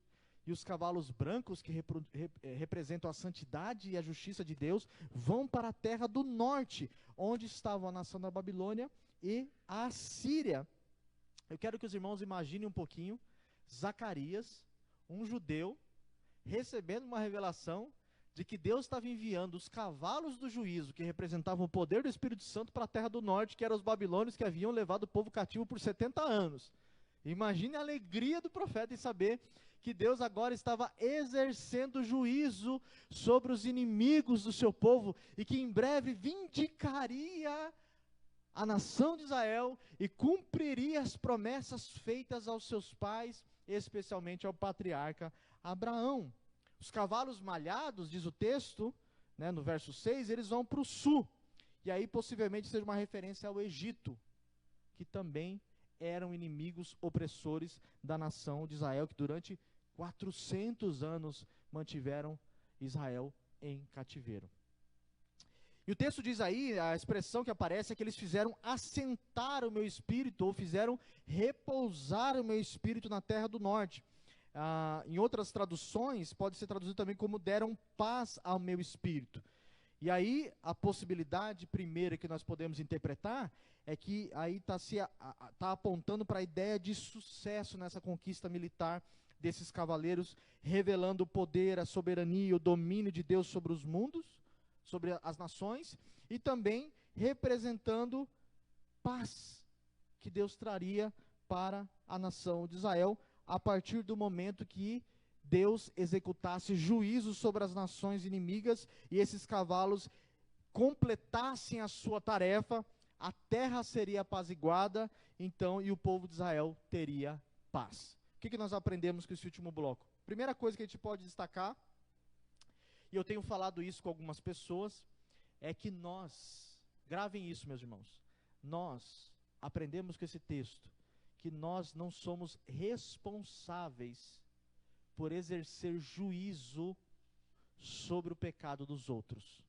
e os cavalos brancos, que representam a santidade e a justiça de Deus, vão para a terra do norte, onde estavam a nação da Babilônia e a Assíria. Eu quero que os irmãos imaginem um pouquinho Zacarias, um judeu, recebendo uma revelação de que Deus estava enviando os cavalos do juízo, que representavam o poder do Espírito Santo, para a terra do norte, que eram os babilônios que haviam levado o povo cativo por 70 anos. Imagine a alegria do profeta em saber que Deus agora estava exercendo juízo sobre os inimigos do seu povo e que em breve vindicaria a nação de Israel e cumpriria as promessas feitas aos seus pais, especialmente ao patriarca Abraão. Os cavalos malhados, diz o texto, né, no verso 6, eles vão para o sul. E aí possivelmente seja uma referência ao Egito, que também eram inimigos opressores da nação de Israel, que durante 400 anos mantiveram Israel em cativeiro. E o texto diz aí, a expressão que aparece é que eles fizeram assentar o meu espírito, ou fizeram repousar o meu espírito na terra do norte. Em outras traduções, pode ser traduzido também como deram paz ao meu espírito. E aí, a possibilidade primeira que nós podemos interpretar é que aí está apontando para a ideia de sucesso nessa conquista militar desses cavaleiros, revelando o poder, a soberania, o domínio de Deus sobre os mundos, sobre as nações, e também representando paz que Deus traria para a nação de Israel, a partir do momento que Deus executasse juízo sobre as nações inimigas e esses cavalos completassem a sua tarefa, a terra seria apaziguada, então, e o povo de Israel teria paz. O que nós aprendemos com esse último bloco? Primeira coisa que a gente pode destacar, e eu tenho falado isso com algumas pessoas, é que nós, gravem isso, meus irmãos, nós aprendemos com esse texto, que nós não somos responsáveis por exercer juízo sobre o pecado dos outros.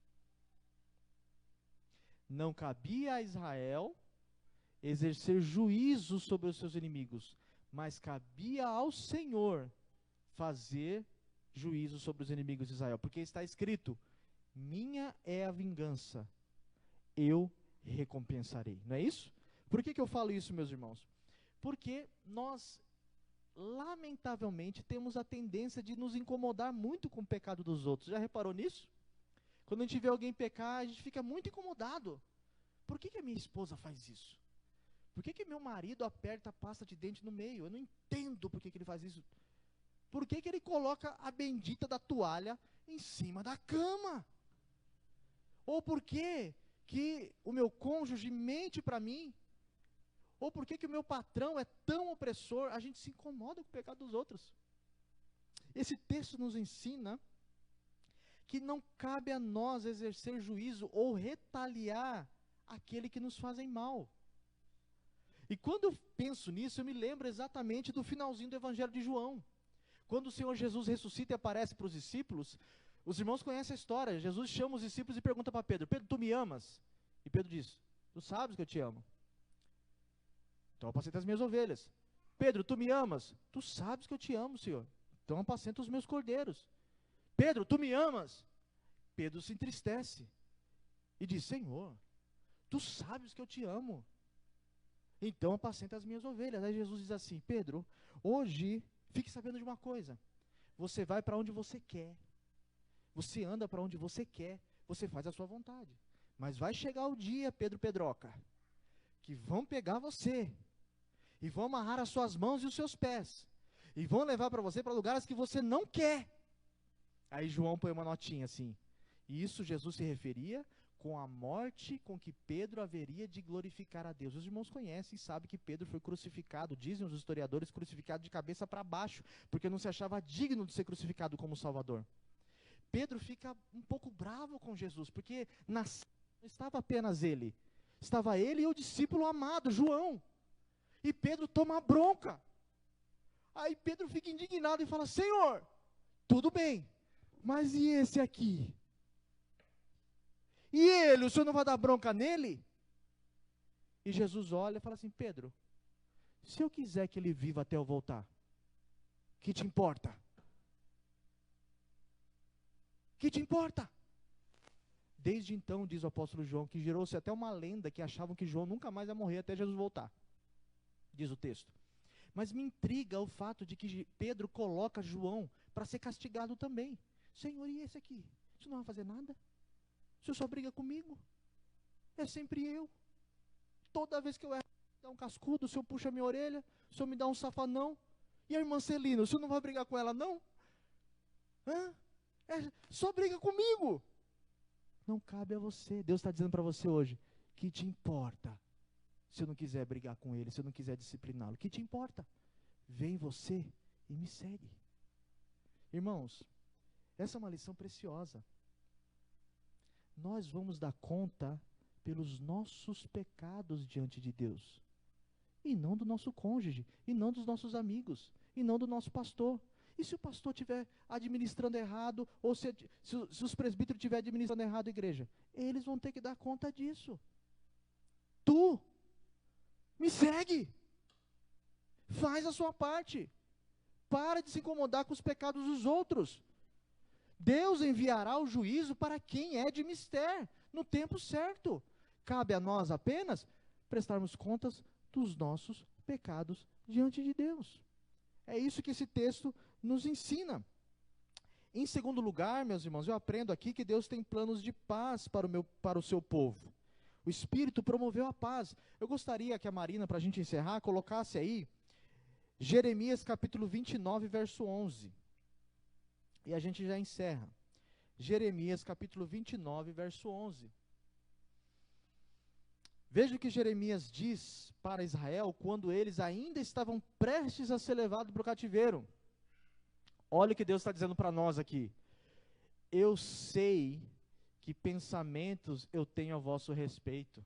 Não cabia a Israel exercer juízo sobre os seus inimigos, mas cabia ao Senhor fazer juízo sobre os inimigos de Israel, porque está escrito: minha é a vingança, eu recompensarei. Não é isso? Por que eu falo isso, meus irmãos? Porque nós, lamentavelmente, temos a tendência de nos incomodar muito com o pecado dos outros. Já reparou nisso? Quando a gente vê alguém pecar, a gente fica muito incomodado. Por que a minha esposa faz isso? Por que meu marido aperta a pasta de dente no meio? Eu não entendo por que ele faz isso. Por que ele coloca a bendita da toalha em cima da cama? Ou por que o meu cônjuge mente para mim? Ou por que o meu patrão é tão opressor? A gente se incomoda com o pecado dos outros. Esse texto nos ensina que não cabe a nós exercer juízo ou retaliar aquele que nos fazem mal. E quando eu penso nisso, eu me lembro exatamente do finalzinho do Evangelho de João. Quando o Senhor Jesus ressuscita e aparece para os discípulos, os irmãos conhecem a história. Jesus chama os discípulos e pergunta para Pedro: Pedro, tu me amas? E Pedro diz: tu sabes que eu te amo. Então apacenta as minhas ovelhas. Pedro, tu me amas? Tu sabes que eu te amo, Senhor. Então apacenta os meus cordeiros. Pedro, tu me amas? Pedro se entristece e diz: Senhor, tu sabes que eu te amo. Então apacenta as minhas ovelhas. Aí Jesus diz assim: Pedro, hoje, fique sabendo de uma coisa. Você vai para onde você quer. Você anda para onde você quer. Você faz a sua vontade. Mas vai chegar o dia, Pedro Pedroca, que vão pegar você. E vão amarrar as suas mãos e os seus pés. E vão levar para você para lugares que você não quer. Aí João põe uma notinha assim. E isso Jesus se referia com a morte com que Pedro haveria de glorificar a Deus. Os irmãos conhecem e sabem que Pedro foi crucificado, dizem os historiadores, crucificado de cabeça para baixo, porque não se achava digno de ser crucificado como Salvador. Pedro fica um pouco bravo com Jesus, porque não estava apenas ele, estava ele e o discípulo amado, João. E Pedro toma bronca. Aí Pedro fica indignado e fala: Senhor, tudo bem, mas e esse aqui? E ele, o senhor não vai dar bronca nele? E Jesus olha e fala assim: Pedro, se eu quiser que ele viva até eu voltar, que te importa? Que te importa? Desde então, diz o apóstolo João, que gerou-se até uma lenda que achavam que João nunca mais ia morrer até Jesus voltar. Diz o texto. Mas me intriga o fato de que Pedro coloca João para ser castigado também. Senhor, e esse aqui? O senhor não vai fazer nada? O senhor só briga comigo? É sempre eu. Toda vez que eu erro, me dá um cascudo, o senhor puxa a minha orelha, o senhor me dá um safanão. E a irmã Celina, o senhor não vai brigar com ela, não? Só briga comigo. Não cabe a você. Deus está dizendo para você hoje: que te importa se eu não quiser brigar com ele, se eu não quiser discipliná-lo? Que te importa? Vem você e me segue. Irmãos, essa é uma lição preciosa. Nós vamos dar conta pelos nossos pecados diante de Deus, e não do nosso cônjuge, e não dos nossos amigos, e não do nosso pastor. E se o pastor estiver administrando errado, ou se os presbíteros estiverem administrando errado a igreja, eles vão ter que dar conta disso. Tu me segue, faz a sua parte, para de se incomodar com os pecados dos outros. Deus enviará o juízo para quem é de mister, no tempo certo. Cabe a nós apenas prestarmos contas dos nossos pecados diante de Deus. É isso que esse texto nos ensina. Em segundo lugar, meus irmãos, eu aprendo aqui que Deus tem planos de paz para o seu povo. O Espírito promoveu a paz. Eu gostaria que a Marina, para a gente encerrar, colocasse aí Jeremias capítulo 29, verso 11. E a gente já encerra. Jeremias capítulo 29, verso 11. Veja o que Jeremias diz para Israel quando eles ainda estavam prestes a ser levados para o cativeiro. Olha o que Deus está dizendo para nós aqui. Eu sei que pensamentos eu tenho a vosso respeito,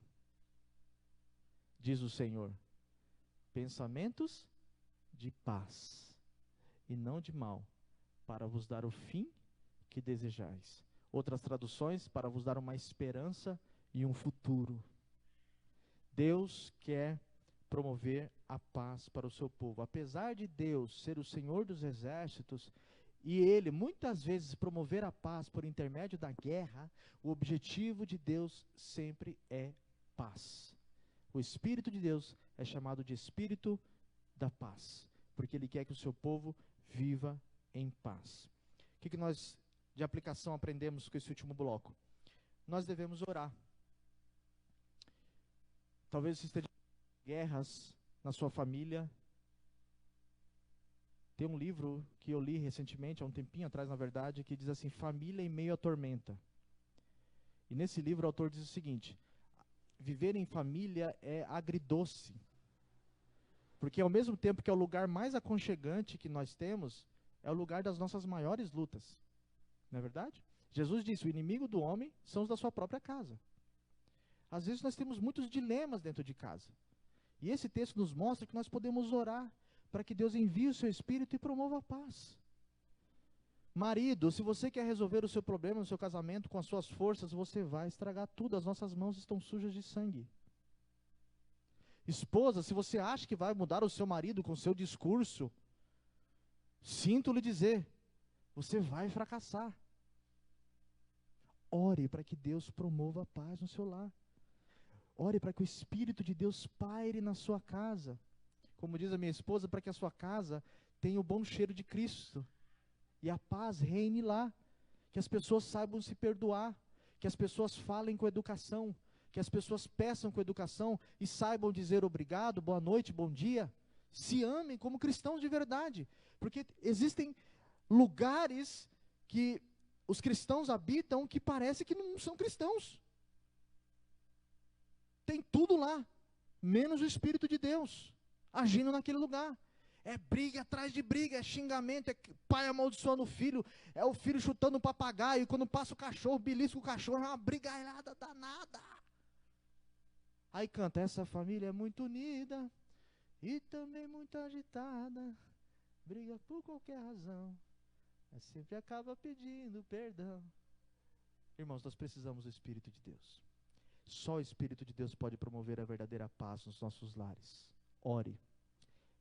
diz o Senhor. Pensamentos de paz e não de mal, para vos dar o fim que desejais. Outras traduções, para vos dar uma esperança e um futuro. Deus quer promover a paz para o seu povo. Apesar de Deus ser o Senhor dos exércitos, e Ele muitas vezes promover a paz por intermédio da guerra, o objetivo de Deus sempre é paz. O Espírito de Deus é chamado de Espírito da paz, porque Ele quer que o seu povo viva em paz. O que nós de aplicação aprendemos com esse último bloco? Nós devemos orar. Talvez você esteja guerras na sua família. Tem um livro que eu li recentemente, há um tempinho atrás, na verdade, que diz assim: Família em meio à tormenta. E nesse livro o autor diz o seguinte: viver em família é agridoce. Porque ao mesmo tempo que é o lugar mais aconchegante que nós temos, é o lugar das nossas maiores lutas. Não é verdade? Jesus disse: o inimigo do homem são os da sua própria casa. Às vezes nós temos muitos dilemas dentro de casa. E esse texto nos mostra que nós podemos orar para que Deus envie o seu Espírito e promova a paz. Marido, se você quer resolver o seu problema no seu casamento com as suas forças, você vai estragar tudo. As nossas mãos estão sujas de sangue. Esposa, se você acha que vai mudar o seu marido com o seu discurso, sinto lhe dizer, você vai fracassar. Ore para que Deus promova a paz no seu lar. Ore para que o Espírito de Deus paire na sua casa. Como diz a minha esposa, para que a sua casa tenha o bom cheiro de Cristo. E a paz reine lá. Que as pessoas saibam se perdoar. Que as pessoas falem com educação. Que as pessoas peçam com educação e saibam dizer obrigado, boa noite, bom dia. Se amem como cristãos de verdade. Porque existem lugares que os cristãos habitam que parece que não são cristãos. Tem tudo lá, menos o Espírito de Deus agindo naquele lugar. É briga atrás de briga, é xingamento, é pai amaldiçoando o filho, é o filho chutando o papagaio, e quando passa o cachorro, belisca o cachorro, é uma brigalhada danada. Aí canta: essa família é muito unida e também muito agitada, briga por qualquer razão, mas sempre acaba pedindo perdão. Irmãos, nós precisamos do Espírito de Deus. Só o Espírito de Deus pode promover a verdadeira paz nos nossos lares. Ore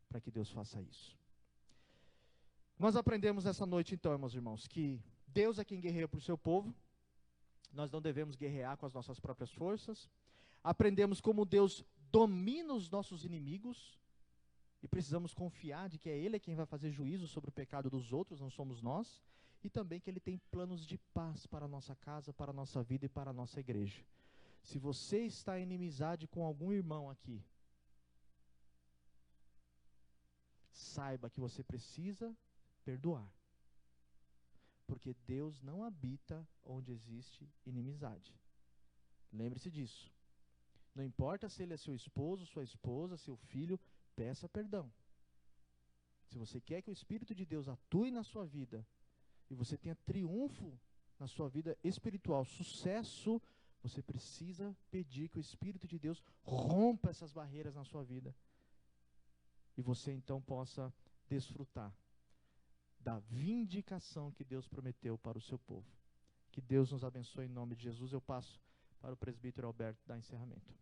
para que Deus faça isso. Nós aprendemos essa noite então, meus irmãos, que Deus é quem guerreia para o seu povo. Nós não devemos guerrear com as nossas próprias forças. Aprendemos como Deus domina os nossos inimigos. E precisamos confiar de que é Ele quem vai fazer juízo sobre o pecado dos outros, não somos nós. E também que Ele tem planos de paz para a nossa casa, para a nossa vida e para a nossa igreja. Se você está em inimizade com algum irmão aqui, saiba que você precisa perdoar. Porque Deus não habita onde existe inimizade. Lembre-se disso. Não importa se ele é seu esposo, sua esposa, seu filho, peça perdão. Se você quer que o Espírito de Deus atue na sua vida, e você tenha triunfo na sua vida espiritual, sucesso, você precisa pedir que o Espírito de Deus rompa essas barreiras na sua vida. E você então possa desfrutar da vindicação que Deus prometeu para o seu povo. Que Deus nos abençoe em nome de Jesus. Eu passo para o presbítero Alberto dar encerramento.